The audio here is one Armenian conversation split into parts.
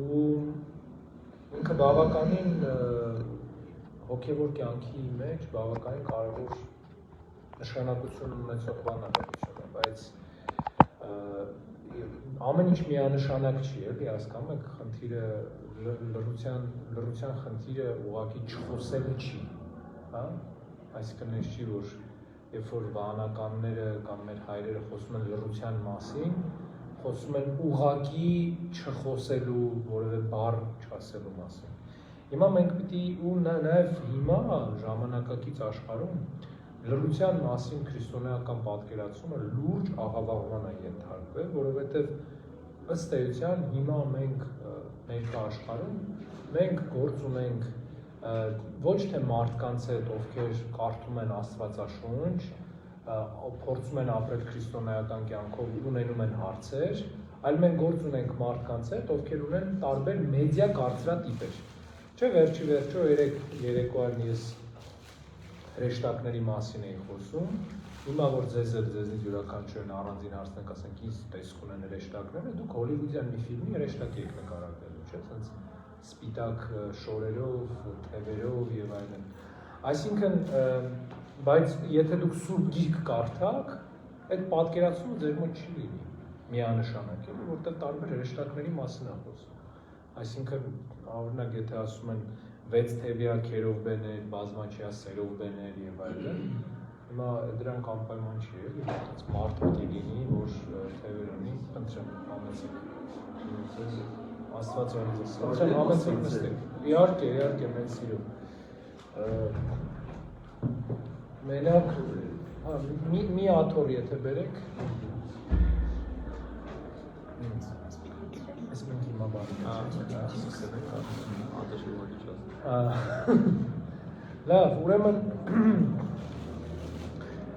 ու ինքը բավականին հոգևոր կյանքի մեջ բավականին կարևոր նշանակություն ունեցող բան է լրությունը, բայց ամեն ինչ միանշանակ չի, էլի հասկանում եք, խնդիրը լռության խնդիրը ուղղակի չխոսելը չի, հա? Այսինքն այս չի, որ երբ որ վահանականները կամ մեր հայրերը խոսում են լռության մասին, խոսում են ուղղակի չխոսելու, որևէ բառ չասելու մասին։ Հիմա մենք պիտի ու նաև հիմա ժամանակակից աշխարհում լռության մասին քրիստոնեական պատկերացումը լուրջ աղավաղման է ենթարկվել, որովհետև ըստ էության հիմա մենք ներկա աշխարհում մենք գործ ունենք ոչ թե մարդկանց հետ, ովքեր կարդում են Աստվածաշունչ, փորձում են ապրել քրիստոնեական կյանքով ու ունենում են հարցեր, այլ մենք գործ ունենք մարդկանց հետ, ովքեր ունեն տարբեր մեդիա կարծրատիպեր։ Չէ, վերջի վերջո երեկոյան ես հրեշտակների մասին էի խոսում, հիմա որ ձեզնից յուրաքանչյուրն առանձին հարցնեք, ասենք ինձ տեսք ունեն հրեշտակները, դուք հոլիվուդյան մի ֆիլմի հրեշտակ եք նկարագրելու, չէ՞, ասենց սպիտակ շորերով, թևերով եւ այլն։ Այսինքն, բայց եթե դուք սուրբ գիրք կարդաք, այդ պատկերացումը ձեր մոտ չի լինի միանշանակ, էլի, որտեղ տարբեր հրեշտակների մասին է խոսում։ Այսինքն, օրինակ, եթե ասում են 6 թևյա քերովբեներ, բազմաչյա սերովբեներ եւ այլն, հիմա դրանք անպայման չի, էլի, այդպես մարդ պիտի լինի, որ թևեր ունի, խնդրեմ, համեցեք։ Աստված օրհնի։ Խնդրեմ, համեցեք նստեք։ Իհարկե, մեծ սիրով։ Մենակ, հա, մի աթոռ եթե բերեք։ Ես մենք հիմա Լավ,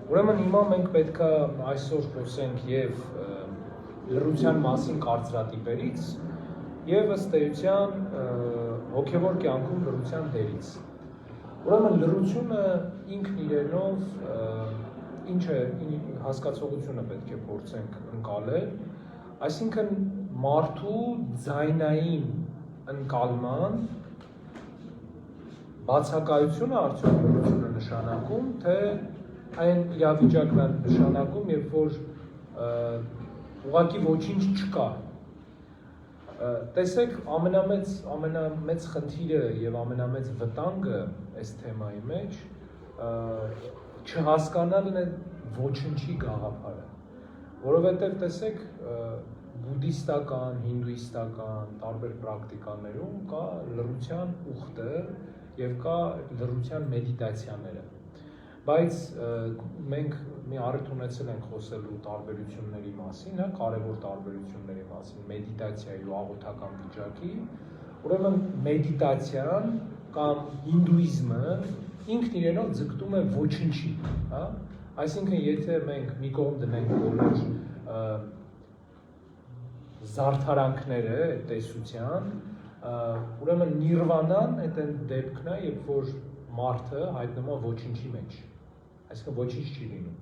ուրեմն հիմա մենք պետք է այսօր խոսենք եւ լռության մասին կարծրատիպերից եւ ըստ էության հոգեվոր կյանքում լռության դերից։ Ուրեմն լռությունը ինքն իրենով ինչ է հասկացողությունը պետք է փորձենք ընկալել, այսինքն մարդու ձայնային ընկալման բացակայությունը արդյոք լռությունը նշանակում, թե այն իրավիճակն է նշանակում, երբ որ ուղղակի ոչինչ չկա։ Տեսեք, ամենամեծ խնդիրը եւ ամենամեծ վտանգը այս թեմայի մեջ չհասկանալն է ոչնչի գաղափարը, որովհետեւ տեսեք բուդդիստական, հինդուիստական տարբեր պրակտիկաներում կա լռության ուխտը եւ կա լռության մեդիտացիաները, բայց մենք մի առիթ ունեցել ենք խոսելու տարբերությունների մասին, հա, կարևոր տարբերությունների մասին, մեդիտացիայի ու աղոթական վիճակի, ուրեմն մեդիտացիան կամ հինդուիզմը ինքն իրենով ձգտում է ոչնչի, հա, այսինքն եթե մենք մի կողմ դնենք բոլոր զարդարանքները տեսության, ուրեմն նիրվանան այդ այն դեպքն է, երբ որ մարդը հայտնվում է ոչնչի մեջ, այսինքն ոչինչ չի լինում,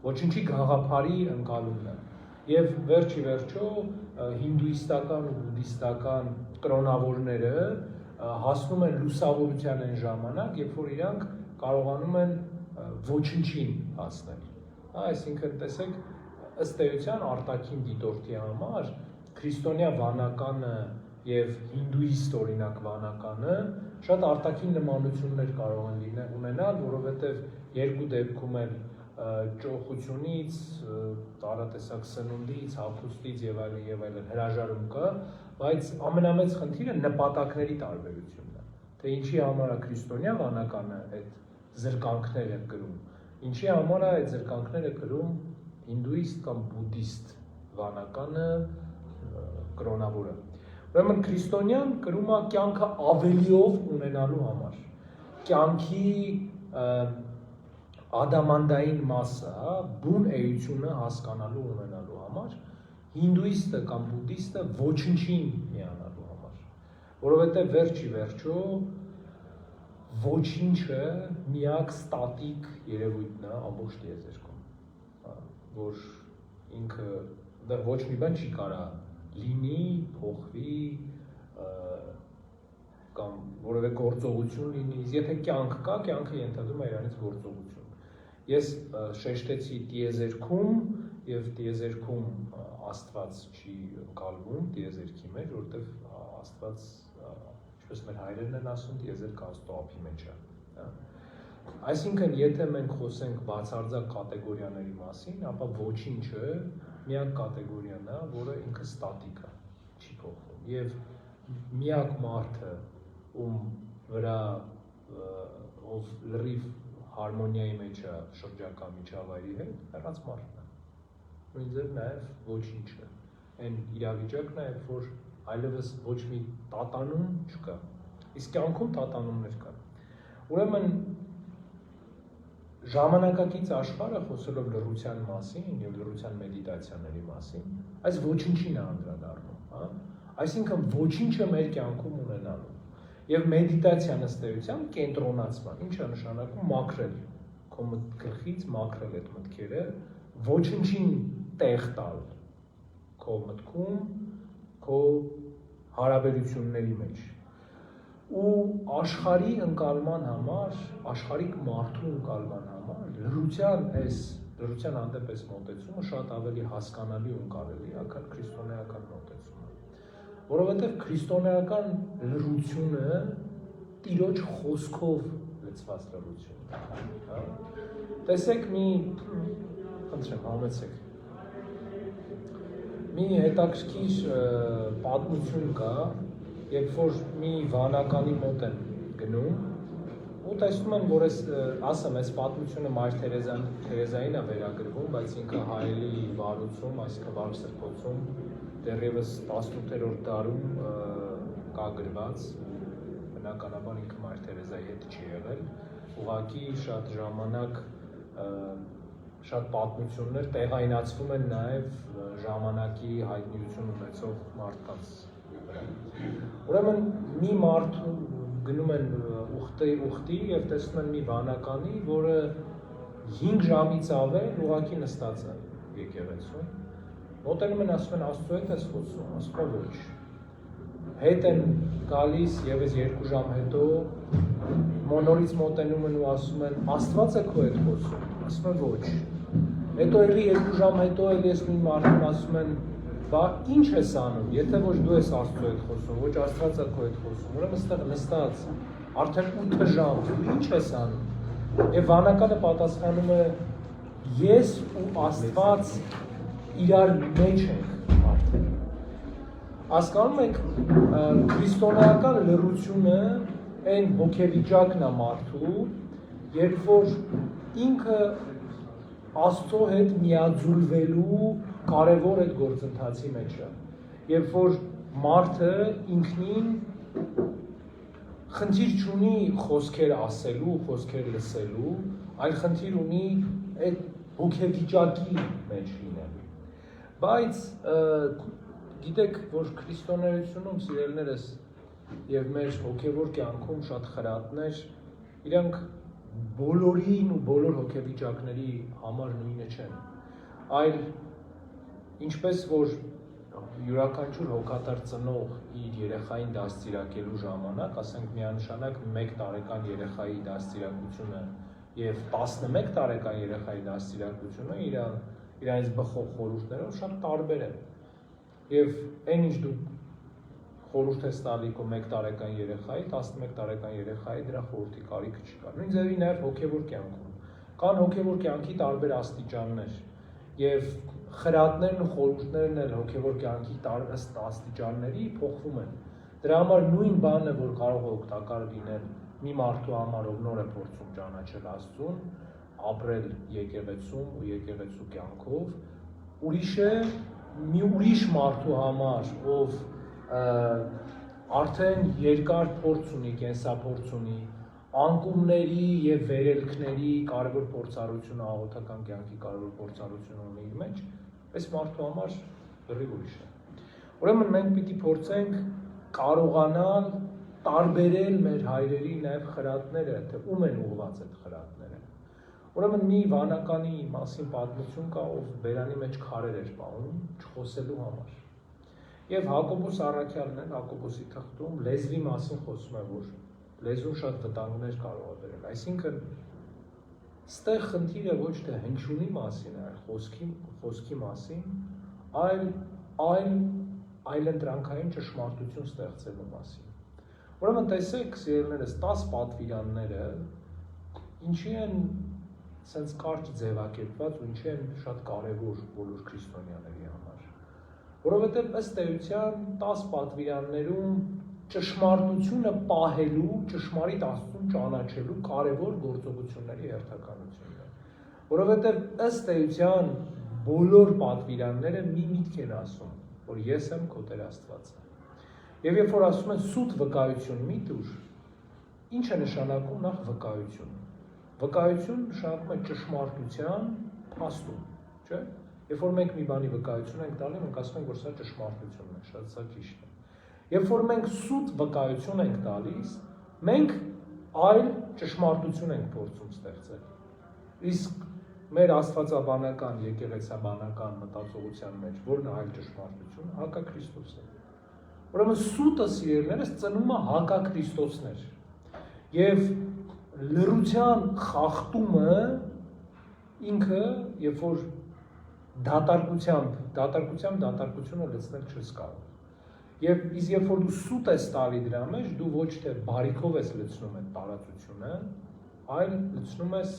ոչնչի գաղափարի ընկալումն է, եւ վերջի վերջո հինդուիստական ու բուդդիստական կրոնավորները հասնում են լուսավորության այն ժամանակ, երբ որ իրանք կարողանում են ոչնչին հասնել, այսինքն տեսեք, ըստ էության արտաքին դիտորդի համար քրիստոնյա վանականը եւ հինդուիստ օրինակ վանականը շատ արտաքին նմանություններ կարող են ունենալ, որովհետեւ երկու դեպքում էլ ճոխությունից, տարատեսակ սնունդից, հագուստից եւ այլն հրաժարում կա, բայց ամենամեծ խնդիրը նպատակների տարբերությունն է, թե ինչի համար է քրիստոնյա վանականը այդ զրկանքները կրում, ինչի համար է այդ զրկանքները կրում հինդուիստ կամ բուդդիստ վանականը կրոնավորը։ Ուրեմն քրիստոնյան կրում է կյանքը ավելիով ունենալու համար, կյանքի ադամանդային մասը, բուն էությունը հասկանալու ունենալու համար, հինդուիստը կամ բուդդիստը ոչնչին միանալու համար, որովհետև վերջի վերջո ոչինչը միակ ստատիկ երևույթն է ամբողջ տիեզերքում, որ ինքը ոչ մի բան չի կարա լինի, փոխվի, կամ որևէ գործողություն լինի, եթե կյանք կա, կյանքը ենթադրում է իրանից գործողություն։ Ես շեշտեցի տիեզերքում եւ տիեզերքում Աստված չի ընկալվում տիեզերքի մեջ, որովհետեւ Աստված, ինչպես մեր հայրերն են ասում, տիեզերքը Աստծո ափի մեջ է։ Այսինքն, եթե մենք խոսենք բացարձակ կատեգորիաների մասին, ապա ոչինչը միակ կատեգորիան է, որը ինքը ստատիկ է, չի փոխվում։ Եվ միակ մարդը, ում վրա ով լրիվ հարմոնիայի մեջ է շրջակա միջավայրի հետ, հեռաց մարդն է։ Նույն ձև նաև ոչինչը։ Այն իրավիճակն է, երբ որ այլևս ոչ մի տատանում չկա։ Իսկ կյանքում տատանումներ կան։ Ուրեմն ժամանակակից աշխարհը խոսելով լռության մասին եւ լռության մեդիտացիաների մասին, այս ոչինչին է անդրադառնում, հա։ Այսինքն ոչինչը մեր կյանքում ունենալու։ Եվ մեդիտացիան ըստ էության կենտրոնացման, ինչը նշանակում մաքրել, քո գլխից մաքրել այդ մտքերը, ոչինչին տեղ տալ քո մտքում, քո հարաբերությունների մեջ։ Ու աշխարհի ընկալման համար, աշխարհիկ մարդու ընկալման համար լռության հանդեպ այս մոտեցումը շատ ավելի հասկանալի ու ընկալելի է, քան քրիստոնեական մոտեցումը։ Որովհետև քրիստոնեական լռությունը Տիրոջ խոսքով լցված լռություն է։ Տեսեք խնդրեմ, համեցեք։ Մի հետաքրքիր պատմություն կա, երբ որ մի վանականի մոտ են գնում, ու տեսնում են, որ այս պատմությունը Մայր Թերեզային է վերագրվում, բայց ինքը հայելի վարություն, այսինքն վարսրբոցում դեռևս 18-րդ դարում կա գրված, բնականաբար ինքը Մայր Թերեզայի հետ չի եղել, ուղղակի շատ ժամանակ շատ պատմություններ տեղայնացվում են նաև ժամանակի հայտնիություն ունեցող մարդկանց վրա։ Ուրեմն մի մարդ գնում են ուխտի եւ տեսնում են մի վանականի, որը 5 ժամից ավել ուղղակի նստած է եկեղեցում։ Մոտենում են, ասում են Աստծո հետ ես խոսում, ասում են ոչ։ Հետ են գալիս եւս 2 ժամ հետո նորից մոտենում են ու ասում են Աստված է քո հետ խոսում, ասում են ոչ։ Հետո էլի 2 ժամ հետո էլ ես նույն մարդուն ասում են բա ինչ ես անում, եթե ոչ դու ես Աստծո հետ խոսում, ոչ Աստված է քո հետ խոսում, ուրեմն այստեղ նստած արդեն 8 ժամ, ինչ ես անում։ Եվ վանականը պատասխանում է ես ու Աստված իրար մեջ ենք արդեն։ Հասկանում եք, քրիստոնեական լռությունը այն հոգեվիճակն է մարդու, երբ որ ինքը Աստծո հետ միաձուլվելու կարևոր այդ գործընթացի մեջ է, երբ որ մարդը ինքնին խնդիր չունի խոսքեր ասելու, խոսքեր լսելու, այլ խնդիր ունի այդ հոգեվիճակի մեջ լինելու։ Բայց գիտեք, որ քրիստոնեությունում սիրելիներս եւ մեր հոգեվոր կյանքում շատ խրատներ, իրանք բոլորին ու բոլոր հոգեվիճակների համար նույնը չեն, այլ ինչպես որ յուրաքանչյուր հոգատար ծնող իր երեխային դաստիարակելու ժամանակ, ասենք միանշանակ 1 տարեկան երեխայի դաստիարակությունը եւ 11 տարեկան երեխայի դաստիարակությունը իրանից բխող խորհուրդներով շատ տարբեր են։ Եվ այն ինչ դու խորհուրդ ես տալի քո 1 տարեկան երեխայի, 11 տարեկան երեխայի դրա խորհրդի կարիքը չկա։ Նույն ձևի նաև հոգևոր կյանքում կան հոգևոր կյանքի տարբեր աստիճաններ եւ խրատներն ու խորհուրդներն էլ հոգևոր կյանքի ըստ աստիճանների փոխվում են։ Դրա համար նույն բանը, որ կարող է օգտակար լինել մի մարդու համար, ով նոր է փորձում ճանաչել Աստծուն, ապրել եկեղեցում ու եկեղեցու կյանքով, ուրիշ է մի ուրիշ մարդու համար, ով արդեն երկար փորձ ունի, կենսափորձ ունի, անկումների եւ վերելքների կարևոր փորձառություն, աղոթական կյանքի կարևոր փորձառություն ունի իր մեջ, այս մարդու համար լրիվ ուրիշ է։ Ուրեմն մենք պիտի փորձենք կարողանալ տարբերել մեր հայրերի նաեւ խրատները, թե ում են ուղղված այդ խրատները։ Ուրեմն մի վանականի մասին պատմություն կա, ով բերանի մեջ քարեր էր պահում չխոսելու համար։ Եվ Հակոբոս Առաքյալն է Հակոբոսի թղթում լեզվի մասին խոսում է, որ լեզուն շատ վտանգներ կարող է բերել։ Այսինքն ստեղ խնդիրը ոչ թե հնչյունի մասին է, խոսքի մասին, այլ ընտրանքային ճշմարտություն ստեղծելու մասին։ Ուրեմն տեսեք, սիրելիներս, 10 պատվիրանները ինչի են սենց կարճ ձևակերպված ու ինչի են շատ կարևոր բոլոր քրիստոնյաների համար։ Որովհետև ըստ էության 10 պատվիրաններում ճշմարտությունը պահելու, ճշմարիտ Աստծուն ճանաչելու կարևոր գործողությունների հերթականությունն է։ Որովհետև ըստ էության բոլոր պատվիրանները մի միտք են ասում, որ ես եմ քո Տեր Աստվածը։ Եվ երբ որ ասում են սուտ վկայություն մի տուր, ինչ է նշանակում նախ վկայություն։ Վկայություն նշանակում է ճշմարտության փաստում, չէ՞։ Երբ որ մենք մի բանի վկայություն ենք տալի, մենք ասում ենք, որ սա ճշմարտությունն է, շատ սա ճիշտ է։ Երբ որ մենք սուտ վկայություն ենք տալիս, մենք այլ ճշմարտություն ենք փորձում ստեղծել։ Իսկ մեր աստվածաբանական, եկեղեցաբանական մտածողության մեջ որն է այլ ճշմարտություն, հակաքրիստոսն է։ Ուրեմն սուտը սիրելիներս ծնում է հակաքրիստոսներ։ Եվ լռության խախտումը ինքը, երբ որ դատարկությունը լցնել չես կարող։ Եվ իսկ երբ որ դու սուտ ես տալի դրա մեջ, դու ոչ թե բարիքով ես լցնում այդ տարածությունը, այլ լցնում ես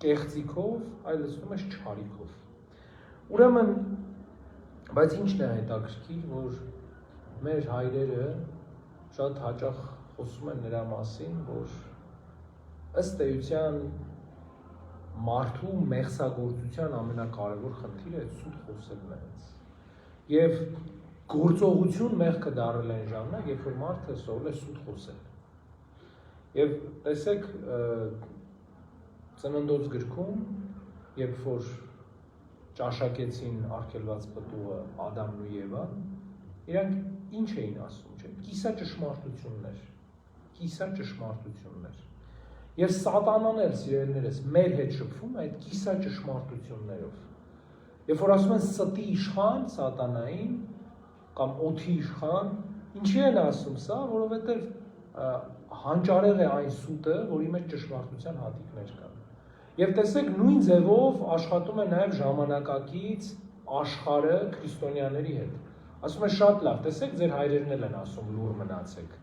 կեղծիքով, այլ լցնում ես չարիքով։ Ուրեմն, բայց ինչն է հետաքրքիր, որ մեր հայրերը շատ հաճախ խոսում են նրա մասին, որ ըստ էության մարդու մեղսագործության ամենակարևոր խնդիրը այդ սուտ խոսելն է։ Եվ գործողություն մեղքը դարել են ժամանակ, երբ որ մարդը սովորել է սուտ խոսել։ Եվ տեսեք Ծննդոց գրքում, երբ որ ճաշակեցին արգելված պտուղը Ադամն ու Եվան, իրանք ինչ էին ասում, չէ՞, կիսա ճշմարտություններ։ Եվ սատանան էլ, սիրելիներս, մեր հետ շփվում է այդ կիսա ճշմարտություններով։ Երբ որ ասում են ստի իշխան սատանային կամ օդի իշխան, ինչի են ասում սա, որովհետև հանճարեղ է այն սուտը, որի մեջ ճշմարտության հատիկներ կան։ Եվ տեսեք, նույն ձևով աշխատում է նաև ժամանակակից աշխարհը քրիստոնյաների հետ։ Ասում է շատ լավ, տեսեք, ձեր հայրերն էլ են ասում լուր մնացեք։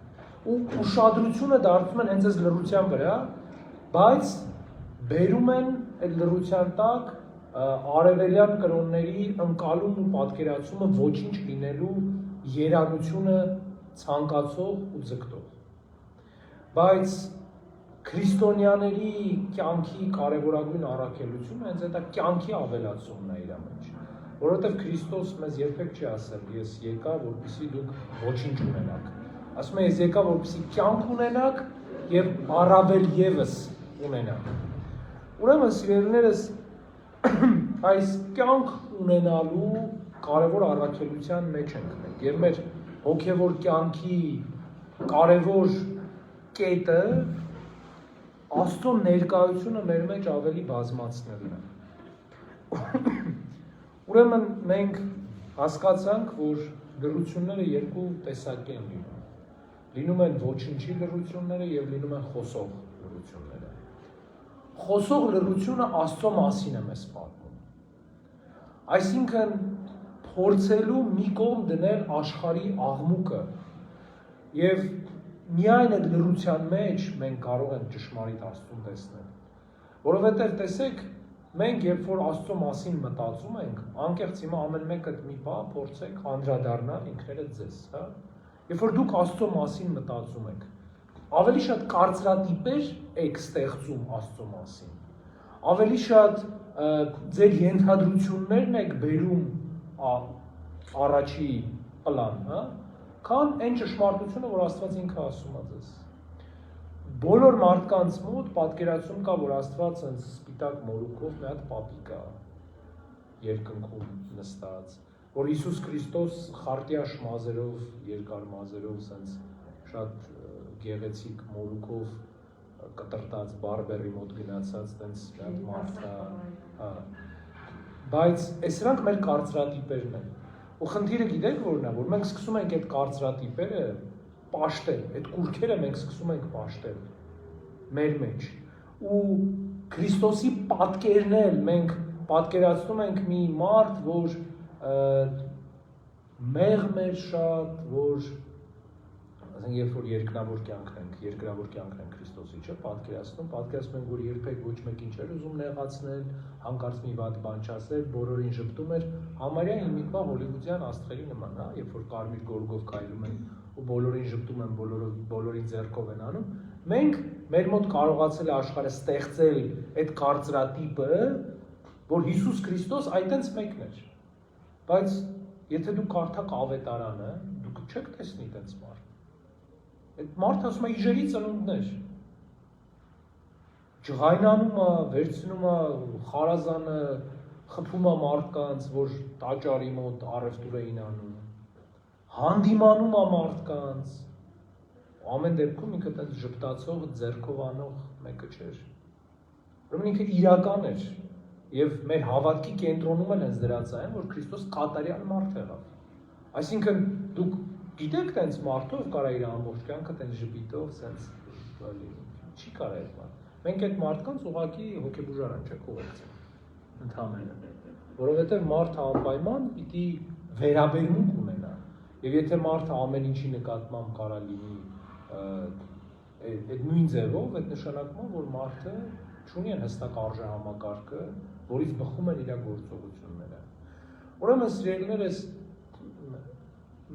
Ու ուշադրությունը դարձնում են հենց այս լռության վրա, բայց բերում են այդ լռության տակ արևելյան կրոնների ընկալում ու պատկերացումը ոչինչ լինելու երարությունը ցանկացող ու ձգտող։ Բայց քրիստոնյաների կյանքի կարևորագույն առաքելությունը հենց այդ կյանքի ավելացումն է իր մեջ։ Որովհետև Քրիստոս մեզ երբեք չի ասել, ես եկա, որպեսզի դուք ոչինչ ունենաք։ Ասում է, ես եկա, որպեսզի կյանք ունենաք եւ առավել եւս ունենաք։ Ուրեմն սիրելիներս, այս կյանք ունենալու կարևոր առաքելության մեջ ենք մենք։ Եվ մեր հոգևոր կյանքի կարևոր կետը Աստծո ներկայությունը մեր մեջ ավելի բազմացնելն է։ Ուրեմն մենք հասկացանք, որ լռությունները երկու տեսակի են լինում։ Լինում են ոչնչի լռությունները եւ լինում են խոսող լռությունները։ Խոսող լռությունը Աստծո մասին է մեզ պատմում։ Այսինքն փորձելու մի կողմ դնել աշխարհի աղմուկը եւ միայն այդ լռության մեջ մենք կարող ենք ճշմարիտ Աստծուն տեսնել։ Որովհետև տեսեք, մենք երբ որ Աստծո մասին մտածում ենք, անկեղծ հիմա ամեն մեկը մի բան փորձեք անդրադառնալ ինքներդ ձեզ, հա։ Երբ որ դուք Աստծո մասին մտածում եք, ավելի շատ կարծրատիպեր եք ստեղծում Աստծո մասին։ Ավելի շատ ձեր ենթադրություններն եք բերում առաջի պլան, հա, քան այն ճշմարտությունը, որ Աստված ինքը ասում է ձեզ։ Բոլոր մարդկանց մոտ պատկերացում կա, որ Աստված այնց սպիտակ մորուքով մի հատ պապի կա երկնքում նստած, որ Հիսուս Քրիստոս խարտիաշ մազերով, երկար մազերով, այնց շատ գեղեցիկ մորուքով կտրտած բարբերի մոտ գնացած այնց մի հատ մարդ է, հա։ Բայց սրանք մեր կարծրատիպերն են։ Ու խնդիրը գիտեք որն է, որ մենք սկսում ենք այդ կարծրատիպերը պաշտել, այդ կուրքերը մենք սկսում ենք պաշտել մեր մեջ։ Ու Քրիստոսի պատկերն էլ մենք պատկերացնում ենք մի մարդ, որ մեղմ էր շատ, որ երբ որ երկրավոր կյանքն ենք Քրիստոսի, չէ՞, պատկերացնում ենք, որ երբեք ոչ մեկին չէր ուզում նեղացնել, հանկարծ մի վատ բան չասել, բոլորին ժպտում էր, համարյա իմիտվա հոլիվուդյան աստղերի նման, հա, երբ որ կարմիր գորգով քայլում են ու բոլորին ժպտում են, բոլորին ձեռքով են անում, մենք մեր մոտ կարողացել է աշխարհը ստեղծել այդ կարծրատիպը, որ Հիսուս Քրիստոս այդտենց մեկն էր, բայց եթե դուք կարդաք ավետարանը, դուք չեք տեսնի այդպես մարդ։ Այդ մարդը ասում է իժերի ծնունդներ, ջղայնանում է, վերցնում է խարազանը, խփում է մարդկանց, որ տաճարի մոտ առևտուր էին անում, հանդիմանում է մարդկանց, ամեն դեպքում ինքը այդպես ժպտացող, ձեռքով անող մեկը չէր։ Ուրեմն ինքը իրական էր, եւ մեր հավատքի կենտրոնում էլ հենց դրած այն, որ Քրիստոս կատարյալ մարդ եղավ։ Այսինքն դուք գիտեք տենց մարդով կարա իր ամբողջ կյանքը տենց ժպիտով, սենց չի կարա այդ մարդ։ Մենք այդ մարդկանց ուղղակի հոգեբուժարան չենք ուղեկցել, ընդհանրապես, որովհետև մարդը անպայման պիտի վերաբերմունք ունենա, եւ եթե մարդը ամեն ինչի նկատմամբ կարա լինի այդ նույն ձևով, այդ նշանակում է, որ մարդը չունի են հստակ արժեհամակարգը, որից բխում են իր գործողությունները։ Ուրեմն սիրելիներս,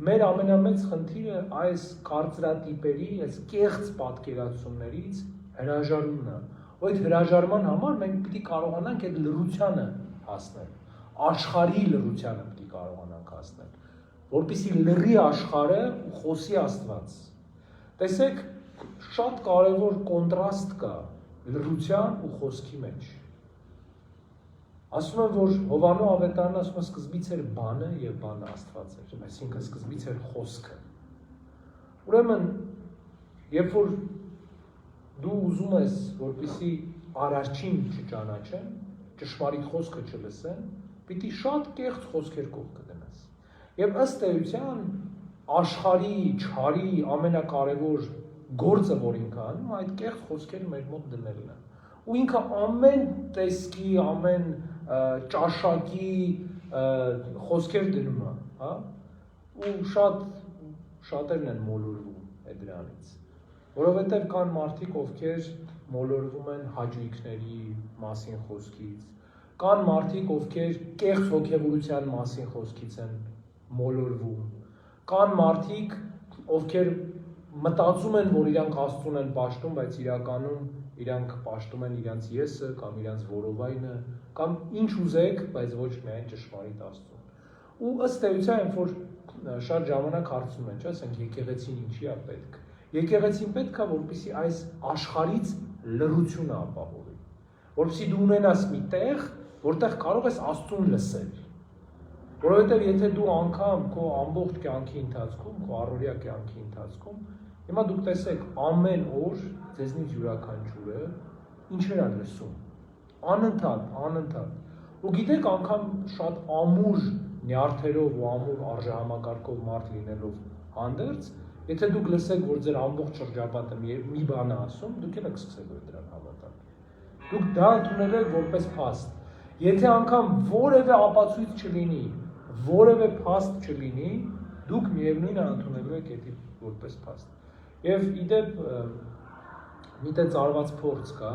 մեր ամենամեծ խնդիրը այս կարծրատիպերի, այս կեղծ պատկերացումներից հրաժարումն է։ Ու այդ հրաժարման համար մենք պիտի կարողանանք այդ լռությանը հասնել, աշխարհի լռությանը պիտի կարողանանք հասնել, որպեսզի լռի աշխարհը ու խոսի Աստված։ Տեսեք, շատ կարևոր կոնտրաստ կա լռության ու խոսքի մեջ։ Ասում են, որ Հովանու ավետարանը ասում է սկզբից էր բանը եւ բանը Աստված էր, այսինքն սկզբից էր խոսքը։ Ուրեմն, երբ որ դու ուզում ես, որպեսզի արարչին չճանաչեն, ճշմարիտ խոսքը չլսեն, պիտի շատ կեղծ խոսքեր կողքը դնես։ Եվ ըստ էության աշխարհի, չարի ամենակարևոր գործը, որ ինքը անում, այդ կեղծ խոսքերը մեր մոտ դնելն է։ Ու ինքը ամեն տեսքի, ամեն ճաշակի խոսքեր դնում է, հա? Ու շատերն են մոլորվում այդ դրանից։ Որովհետև կան մարդիկ, ովքեր մոլորվում են հաճույքների մասին խոսքից, կան մարդիկ, ովքեր կեղծ հոգևորության մասին խոսքից են մոլորվում, կան մարդիկ, ովքեր մտածում են, որ իրանք Աստծուն են պաշտում, բայց իրականում իրանք պաշտում են իրանց եսը կամ իրանց որովայնը, կամ ինչ ուզեք, բայց ոչ միայն ճշմարիտ Աստծուն։ Ու ըստ էության, որ շատ ժամանակ հարցնում են, չէ՞, ասենք եկեղեցին ինչի է պետք։ Եկեղեցին պետք է, որպեսզի այս աշխարհից լռությունը ապահովի, որպեսզի դու ունենաս մի տեղ, որտեղ կարող ես Աստծուն լսել։ Որովհետև եթե դու անգամ քո ամբողջ կյանքի ընթացքում, քո առօրյա կյանքի ընթացքում, հիմա դուք տեսեք ամեն օր ձեզնից յուրաքանչյուրը ինչեր է լսում, անընդհատ։ Ու գիտեք անգամ շատ ամուր նյարդերով ու ամուր արժեհամակարգով մարդ լինելով հանդերձ, եթե դուք լսեք, որ ձեր ամբողջ շրջապատը մի բան է ասում, դուք եք սկսել դրան հավատալ։ Դուք դա ընդունել եք որպես փաստ։ Եթե անգամ որևէ ապացույց չլինի, որևէ փաստ չլինի, դուք միևնույնը ընդունելու եք դա որպես փաստ։ Եվ իդեպ մի տեղ ծարված փորձ կա,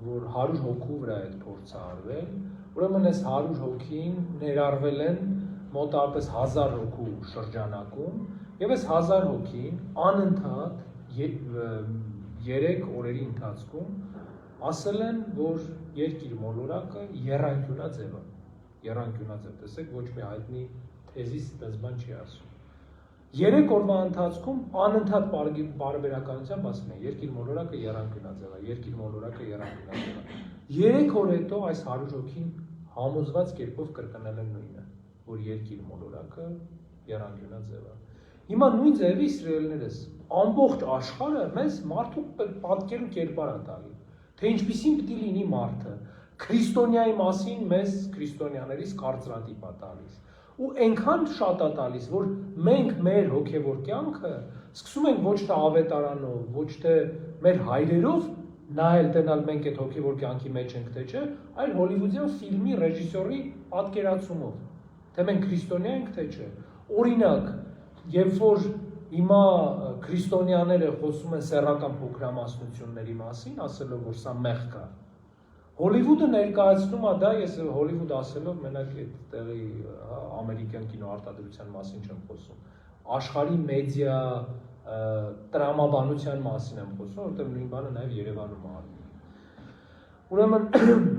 որ 100 հոգու վրա այդ փորձը արվել, ուրեմն այս 100 հոգին ներառվել են մոտավորապես 1000 հոգու շրջանակում, եւ այս 1000 հոգին անընդհատ 3 օրերի ընթացքում ասել են, որ երկիր մոլորակը եռանկյունաձև է, տեսեք, ոչ մի հայտնի թեզիս այդպես բան չի ասում։ 3 օրվա ընթացքում անընդհատ բարբերականությամբ ասում են, երկիր մոլորակը եռանկյունաձև է, երկիր մոլորակը եռանկյունաձև է։ 3 օր հետո այս 100 հոգին համոզված կերպով կրկնել են նույնը, որ երկիր մոլորակը եռանկյունաձև է։ Հիմա նույն ձևի իսրայելներս ամբողջ աշխարհը մեզ մարդու պատկեր ու կերպար է տալի, թե ինչպիսին պիտի լինի մարդը, քրիստոնյայի մասին մեզ քրիստոնյաներից կարծրատիպ է տալիս։ ու այնքան շատ է տալիս, որ մենք մեր հոգևոր կյանքը սկսում ենք ոչ թե ավետարանով, ոչ թե մեր հայրերով նայել տենալ մենք այդ հոգևոր կյանքի մեջ ենք թե չէ, այլ հոլիվուդյան ֆիլմի ռեժիսորի պատկերացումով, թե մենք քրիստոնյա ենք թե չէ։ Օրինակ, երբ որ հիմա քրիստոնյաները խոսում են սեռական փոքրամասնությունների մասին, ասելով, որ սա մեղք է, Հոլիվուդը ներկայացնում է դա, ես Հոլիվուդ ասելով մենակ այդ տեղի ամերիկյան կինոարտադրության մասին չեմ խոսում, աշխարհի մեդիա տրամաբանության մասին եմ խոսում, որտեղ նույն բանը նաև Երևանում է արվում։ Ուրեմն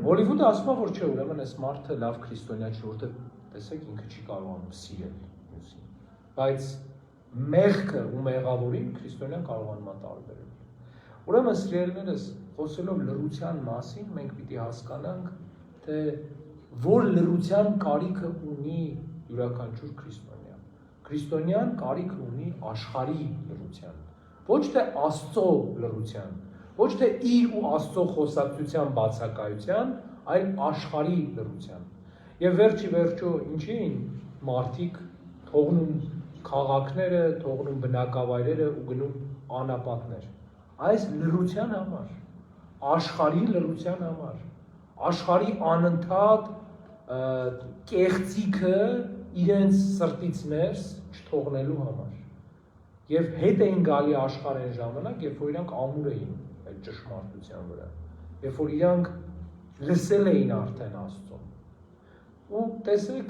Հոլիվուդը ասում է, որ չէ, ուրեմն այս մարդը լավ քրիստոնյա չի, որտեղ տեսեք ինքը չի կարողանում սիրել մյուսին։ Բայց մեղքը ու մեղավորին քրիստոնյան կարողանում է տարբերել։ Ուրեմն սիրելիներս, խոսելով լռության մասին, մենք պիտի հասկանանք, թե որ լռության կարիքը ունի յուրաքանչյուր քրիստոնյա։ Քրիստոնյան կարիք ունի աշխարհի լռության, ոչ թե Աստծո լռության, ոչ թե իր ու Աստծո խոսակցության բացակայության, այլ աշխարհի լռության։ Եվ վերջի վերջո ինչին մարդիկ թողնում քաղաքները, թողնում բնակավայրերը ու գնում անապատներ։ Այս լռության համար, աշխարհի լռության համար, աշխարհի անընդհատ կեղծիքը իրենց սրտից ներս չթողնելու համար։ Եվ հետ էին գալի աշխարհ այն ժամանակ, երբ որ իրանք ամուր էին այդ ճշմարտության վրա, երբ որ իրանք լսել էին արդեն Աստծուն։ Ու տեսեք,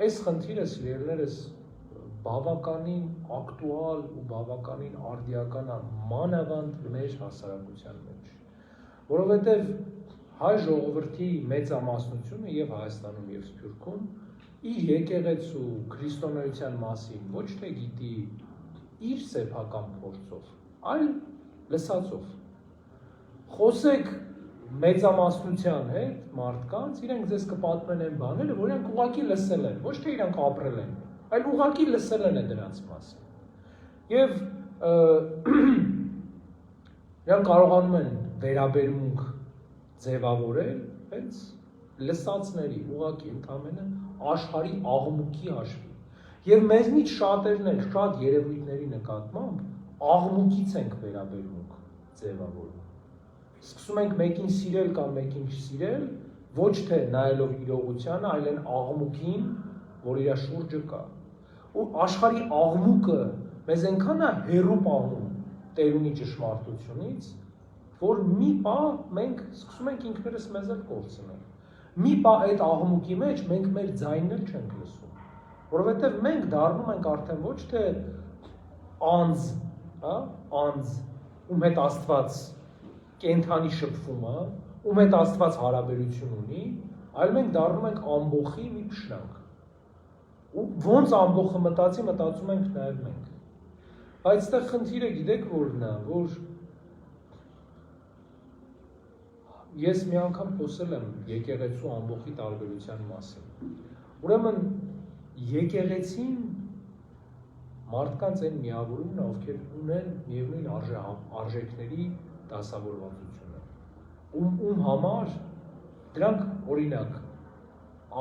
այս խնդիրը սիրելիներս բավականին ակտուալ ու բավականին արդիական է մանավանդ մեր հասարակության մեջ, որովհետև հայ ժողովրդի մեծամասնությունը եւ Հայաստանում եւ Սփյուռքում իր եկեղեցու քրիստոնեության մասին ոչ թե գիտի իր սեփական փորձով, այլ լսածով։ Խոսեք մեծամասնության հետ մարդկանց, իրենք ձեզ կպատմեն այն բաները, որ իրենք ուղղակի լսել են, ոչ թե իրենք ապրել են, այլ ուղղակի լսել են դրանց մասին։ Եվ իրենք կարողանում են վերաբերմունք ձևավորել հենց լսածների, ուղղակի ընդամենը աշխարհի աղմուկի հաշվի։ Եվ մեզնից շատերն են շատ երևույթների նկատմամբ աղմուկից ենք վերաբերմունք ձևավորում։ Սկսում ենք մեկին սիրել կամ մեկին չսիրել, ոչ թե նայելով իրողությանը, այլ այն աղմուկին, որ իր շուրջը կա։ Ու աշխարհի աղմուկը մեզ այնքան է հեռու պահում տերունի ճշմարտությունից, որ մի պահ մենք սկսում ենք ինքներս մեզ էլ կորցնել։ Մի պահ այդ աղմուկի մեջ մենք մեր ձայնն էլ չենք լսում, որովհետև մենք դառնում ենք արդեն ոչ թե անձ, անձ, ում հետ Աստված կենթանի շփվում է, ում հետ Աստված հարաբերություն ունի, այլ մենք դառնում ենք ամբոխի մի փշնակ։ Ու ոնց ամբոխը մտածում ենք նաև մենք։ Բայց այստեղ խնդիրը գիտեք որն է, որ ես մի անգամ խոսել եմ եկեղեցու ամբոխի տարբերության մասին։ Ուրեմն եկեղեցին մարդկանց այն միավորումն է, ովքեր ունեն միևնույն արժեքների դասավորվածությունը, ում համար դրանք օրինակ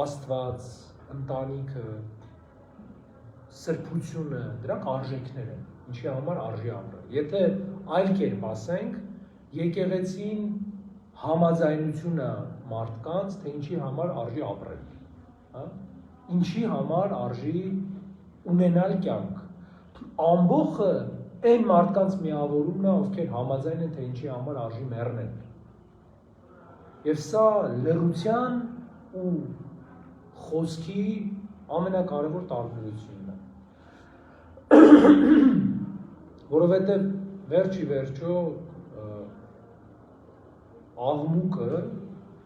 Աստված, ընտանիքը, սրբությունը, դրանք արժեքներ են, ինչի համար արժի ապրել։ Եթե այլ կերպ ասենք, եկեղեցին համաձայնությունը մարդկանց, թե ինչի համար արժի ապրել, ինչի համար արժի ունենալ կյանք։ Ամբոխը այն մարդկանց միավորումն է, ովքեր համաձայն են, թե ինչի համար արժի մեռնել։ Եվ սա լռության ու խոսքի ամենակարևոր տարբերությունն է։ Որովհետև վերջի վերջո աղմուկը,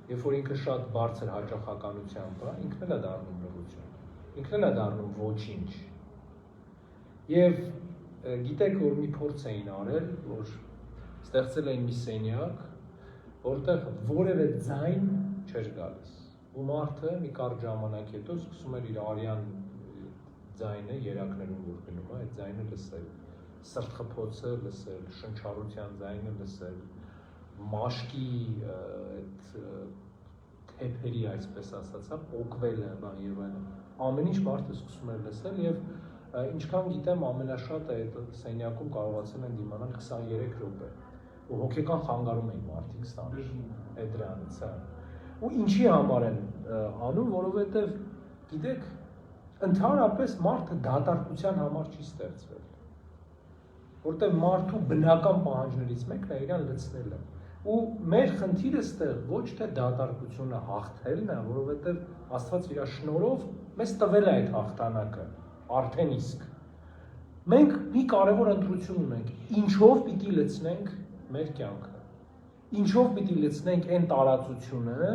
երբ որ ինքը շատ բարձր հաճախականությամբ է, ինքն էլ է դառնում լռություն, ինքն էլ է դառնում ոչինչ։ Եվ գիտեք, որ մի փորձ էին արել, որ ստեղծել էին մի սենյակ, որտեղ որևէ ձայն չէր գալիս։ Ու մարդը մի կարճ ժամանակ հետո սկսում էր իր արյան ձայնը երակներում որ գնում է, այդ ձայնը լսել, սրտխփոցը լսել, շնչառության ձայնը լսել, մաշկի այդ թեփերի այսպես ասած, հա, պոկվելը, բան եւ այլն։ Ամեն ինչ մարդը սկսում է լսել եւ ինչքան գիտեմ ամենաշատը այդ սենյակում կարողացել են դիմանալ 23 րոպե։ Ու հոգեկան խանգարում էին մարդիկ ստանում այդ դրանից, հա։ Ու ինչի համար են անում, որովհետեւ գիտեք, ընդհանրապես մարդը դատարկության համար չի ստեղծվել։ Որտեղ մարդու բնական պահանջներից մեկն է իրան լցնելը։ Ու մեր խնդիրը ստեղ ոչ թե դատարկությունը հաղթելն է, որովհետև Աստված իր շնորհով մեզ տվել է այդ հաղթանակը, արդեն իսկ։ Մենք մի կարևոր ընտրություն ունենք, ինչով պիտի լցնենք մեր կյանքը։ Ինչով պիտի լցնենք այն տարածությունը,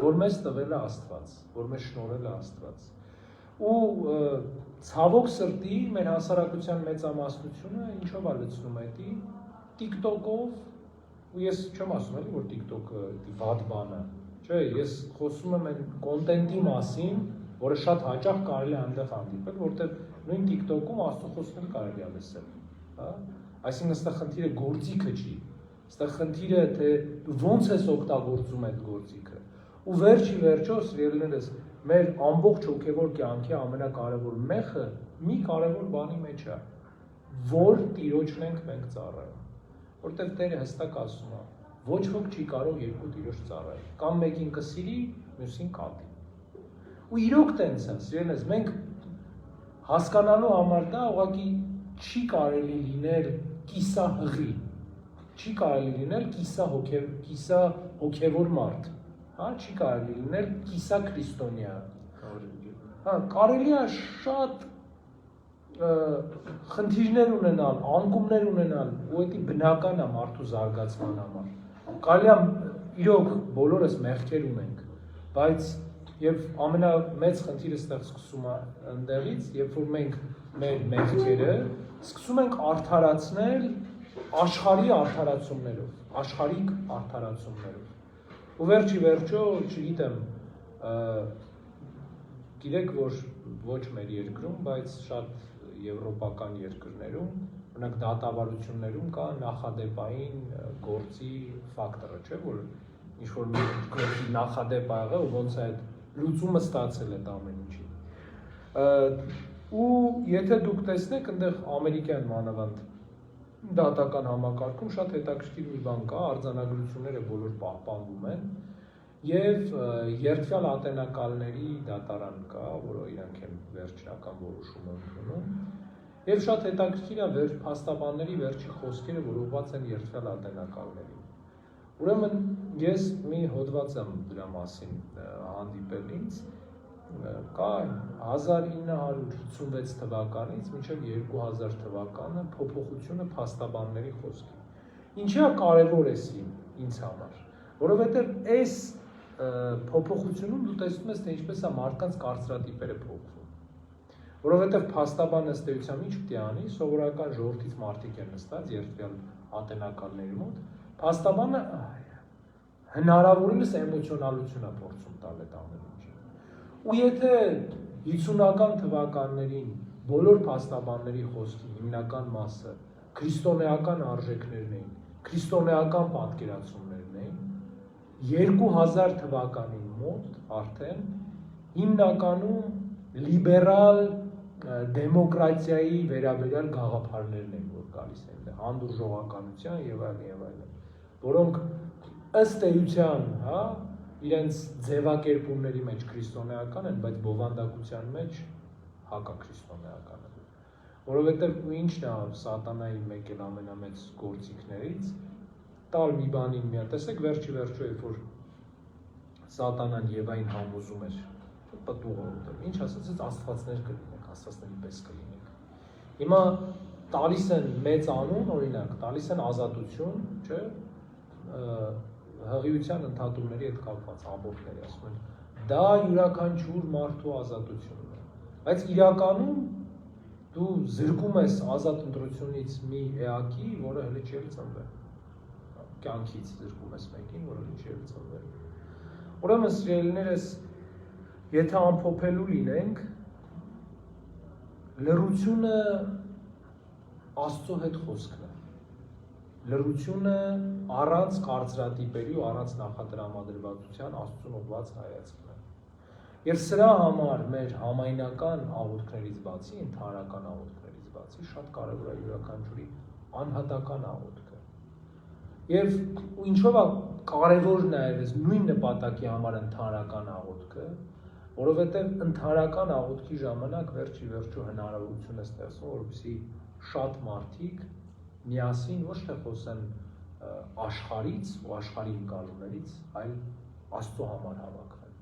որ մեզ տվել է Աստված, որ մեզ շնորհել է Աստված։ Ու ցավոք սրտի մեր հասարակության մեծամասնությունը ինչով է լցնում էդի TikTok-ով, ու ես չեմ ասում էլի որ TikTok-ը վատ բան է, չէ, ես խոսում եմ այն կոնտենտի մասին, որը շատ հաճախ կարելի է այնտեղ հանդիպել, որտեղ նույն TikTok-ում Աստծո խոսքեր կարելի է լսել, հա? Այսինքն այստեղ խնդիրը գործիքը չի, այստեղ խնդիրը թե դու ոնց ես օգտագործում այդ գործիքը։ Ու վերջի վերջո սիրելիներս մեր ամբողջ հոգևոր կյանքի ամենակարևոր մեխը մի կարևոր բանի մեջ է, որ Տիրոջն ենք մենք ծառայում, որտեղ Տերը հստակ ասում է, ոչ ոք չի կարող երկու Տիրոջ ծառայել, կամ մեկին կսիրի, մյուսին կատի։ Ու իրոք տենց է, սիրելիներս, մենք հասկանալու համար դա ուղղակի չի կարելի լինել կիսահղի, չի կարելի լինել կիսա հոգևոր մարդ, հա, չի կարելի լինել կիսա քրիստոնյա։ Հա, կարելի է շատ խնդիրներ ունենալ, անկումներ ունենալ, ու դա բնական է մարդու զարգացման համար։ Կարելի է իրոք բոլորս մեղքեր ունենք, բայց եւ ամենամեծ խնդիրը ստեղ սկսում է ընդեղից, երբ որ մենք մեր մեղքերը սկսում ենք արդարացնել աշխարհի արդարացումներով, աշխարհիկ արդարացումներով։ Ու վերջի վերջո, չգիտեմ, գիտեք, որ ոչ մեր երկրում, բայց շատ եվրոպական երկրներում, օրինակ դատավարություններում կա նախադեպային գործի ֆակտորը, չէ՞, որ ինչ որ մի գործի նախադեպ ա եղել, ու ոնց է այդ լուծումը ստացել այդ ամեն ինչի։ Ու եթե դուք տեսնեք, այնտեղ ամերիկյան մանավանդ դատական համակարգում շատ հետաքրքիր մի բան կա, արձանագրությունները բոլոր պահպանվում են, եւ երդվյալ ատենակալների դատարան կա, որը իրանք են վերջնական որոշումը ընդունում, եւ շատ հետաքրքիր է փաստաբանների վերջի խոսքերը, որ ուղղված են երդվյալ ատենակալներին։ Ուրեմն ես մի հոդված եմ դրա մասին հանդիպել ինձ, կա 1956 թվականից մինչև 2000 թվականը փոփոխությունը փաստաբանների խոսքի։ Ինչի՞ է կարևոր էսի ինձ համար, որովհետև այս փոփոխությունում դու տեսնում ես, թե ինչպես է մարդկանց կարծրատիպերը փոխվում։ Որովհետև փաստաբանը ըստ էության ինչ պետք է անի, սովորական ժողովրդից մարդիկ են նստած երդվյալ ատենակալների մոտ, փաստաբանը հնարավորինս էմոցիոնալություն է փորձում տալ այդ ամեն ինչին։ Ու եթե 50-ական թվականներին բոլոր փաստաբանների խոսքի հիմնական մասը քրիստոնեական արժեքներն էին, քրիստոնեական պատկերացումներն էին, 2000 թվականին մոտ արդեն հիմնականում լիբերալ դեմոկրատիայի վերաբերյալ գաղափարներն են, որ գալիս են հանդուրժողականության եւ այլն, որոնք ըստ էության, հա, իրենց ձևակերպումների մեջ քրիստոնեական են, բայց բովանդակության մեջ հակաքրիստոնեական են։ Որովհետև ինչն է սատանայի մեկ էլ ամենամեծ գործիքներից, տալ մի բանին մի հատ, տեսեք վերջի վերջո, երբ որ սատանան Եվային համոզում էր, պտուղը ուտել, ինչ ասացեց, աստվածներ կլինենք, աստվածների պես կլինենք։ Հիմա տալիս են մեծ անուն, օրինակ, տալիս են ազատություն, չէ՞, հղիության ընդհատումների հետ կապված ամբողջների, ասում են, դա յուրաքանչյուր մարդու ազատությունն է, բայց իրականում դու զրկում ես ազատ ընտրությունից մի էակի, որը հենց չի ծնվել, կյանքից զրկում ես մեկին, որը հենց չի ծնվել։ Ուրեմն սիրելիներս, եթե ամփոփելու լինենք, լռությունը Աստծո հետ խոսքն է, լրությունը առանց կարծրատիպերի ու առանց նախատրամադրվածության Աստծուն ուղղված հայացքն է։ Եվ սրա համար մեր համայնական աղոթքներից բացի, ընդհանրական աղոթքներից բացի, շատ կարևոր է յուրաքանչյուրի անհատական աղոթքը։ Եվ ինչով է կարևոր նաև այս նույն նպատակի համար ընդհանրական աղոթքը, որովհետև ընդհանրական աղոթքի ժամանակ վերջի վերջո հնարավորություն է ստեղծվում, որպեսզի շատ մարդիկ միասին ոչ թե խոսեն աշխարհից ու աշխարհի ընկալումներից, այլ Աստծո համար հավաքվեն։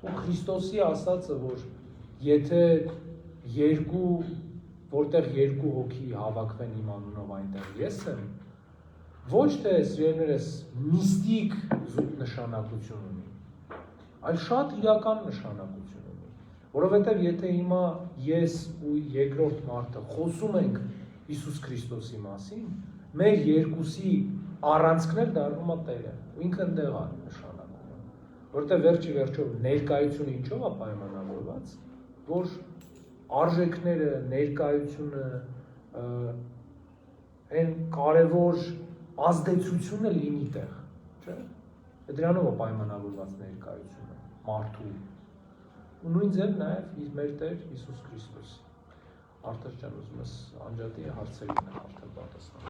Ու Քրիստոսի ասածը, որ եթե որտեղ երկու հոգի հավաքվեն իմ անունով, այնտեղ ես եմ, ոչ թե սիրելիներս միստիկ զուտ նշանակություն ունի, այլ շատ իրական նշանակություն ունի, որովհետև եթե հիմա ես ու երկրորդ մարդը խոսում ենք Հիսուս Քրիստոսի մասին, մեր երկուսի առանցքն էլ դառնում է Տերը, ու ինքը ընդեղ է նշանակում, որովհետև վերջի վերջով ներկայությունը ինչով է պայմանավորված, որ արժեքները, ներկայությունը, այն կարևոր ազդեցությունը լինի տեղ, չէ՞։ Դրանով է պայմանավորված ներկայությունը մարդու։ Ու նույն ձև նաև մեր Տեր Հիսուս Քրիստոսի։ Արտաշ ջան, ուզում ես անջատի հարցերին արդեն պատասխան։